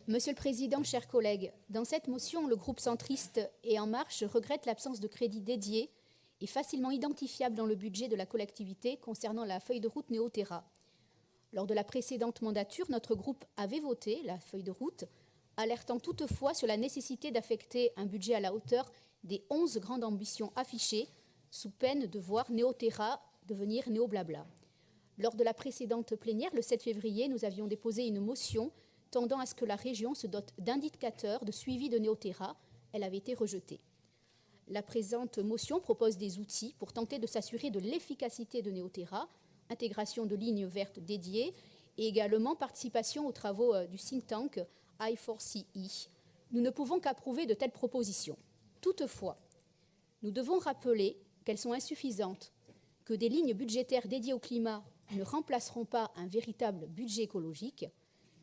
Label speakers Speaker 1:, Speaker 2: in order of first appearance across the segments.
Speaker 1: Monsieur le Président, chers collègues, dans cette motion, le groupe centriste et En Marche regrette l'absence de crédits dédiés et facilement identifiables dans le budget de la collectivité concernant la feuille de route Néo-Terra. Lors de la précédente mandature, notre groupe avait voté la feuille de route, alertant toutefois sur la nécessité d'affecter un budget à la hauteur des 11 grandes ambitions affichées, sous peine de voir Néo-Terra devenir Néo-Blabla. Lors de la précédente plénière, le 7 février, nous avions déposé une motion tendant à ce que la région se dote d'indicateurs de suivi de Néo-Terra. Elle avait été rejetée. La présente motion propose des outils pour tenter de s'assurer de l'efficacité de Néo-Terra, intégration de lignes vertes dédiées et également participation aux travaux du think tank I4CE. Nous ne pouvons qu'approuver de telles propositions. Toutefois, nous devons rappeler qu'elles sont insuffisantes, que des lignes budgétaires dédiées au climat ne remplaceront pas un véritable budget écologique.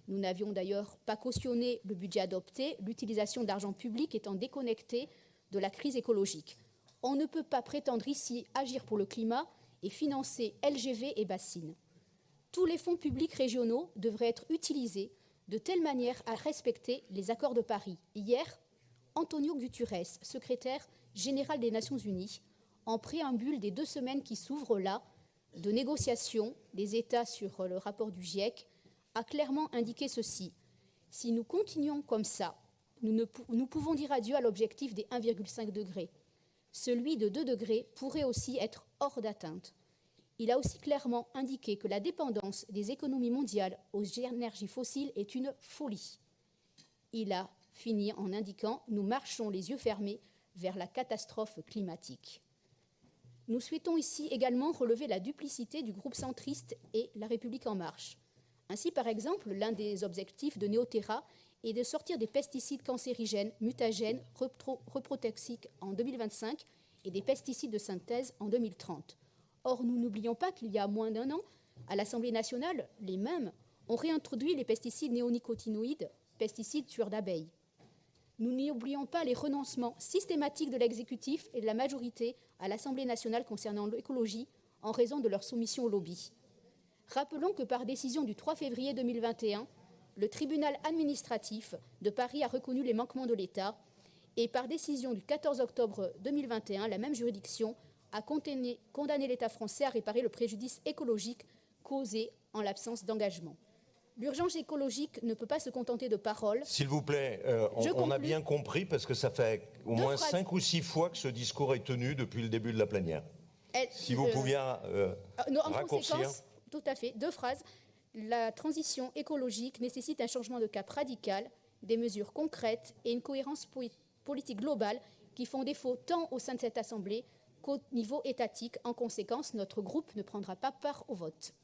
Speaker 1: Nous n'avions d'ailleurs pas cautionné le budget adopté, l'utilisation d'argent public étant déconnectée de la crise écologique. On ne peut pas prétendre ici agir pour le climat et financer LGV et bassines. Tous les fonds publics régionaux devraient être utilisés de telle manière à respecter les accords de Paris. Hier, Antonio Guterres, secrétaire général des Nations Unies, en préambule des 2 semaines qui s'ouvrent là, de négociations des États sur le rapport du GIEC, a clairement indiqué ceci. Si nous continuons comme ça, nous pouvons dire adieu à l'objectif des 1,5 degrés. Celui de 2 degrés pourrait aussi être hors d'atteinte. Il a aussi clairement indiqué que la dépendance des économies mondiales aux énergies fossiles est une folie. Il a fini en indiquant « Nous marchons les yeux fermés vers la catastrophe climatique ». Nous souhaitons ici également relever la duplicité du groupe centriste et La République En Marche. Ainsi, par exemple, l'un des objectifs de Néo-Terra est de sortir des pesticides cancérigènes, mutagènes, reprotoxiques en 2025 et des pesticides de synthèse en 2030. Or, nous n'oublions pas qu'il y a moins d'1 an, à l'Assemblée nationale, les mêmes ont réintroduit les pesticides néonicotinoïdes, pesticides tueurs d'abeilles. Nous n'oublions pas les renoncements systématiques de l'exécutif et de la majorité à l'Assemblée nationale concernant l'écologie en raison de leur soumission au lobby. Rappelons que par décision du 3 février 2021, le tribunal administratif de Paris a reconnu les manquements de l'État et par décision du 14 octobre 2021, la même juridiction a condamné l'État français à réparer le préjudice écologique causé en l'absence d'engagement. L'urgence écologique ne peut pas se contenter de paroles.
Speaker 2: S'il vous plaît, on a bien compris parce que ça fait au moins 5 ou 6 fois que ce discours est tenu depuis le début de la plénière. Si vous pouviez raccourcir.
Speaker 1: Tout à fait. 2 phrases. La transition écologique nécessite un changement de cap radical, des mesures concrètes et une cohérence politique globale qui font défaut tant au sein de cette Assemblée qu'au niveau étatique. En conséquence, notre groupe ne prendra pas part au vote.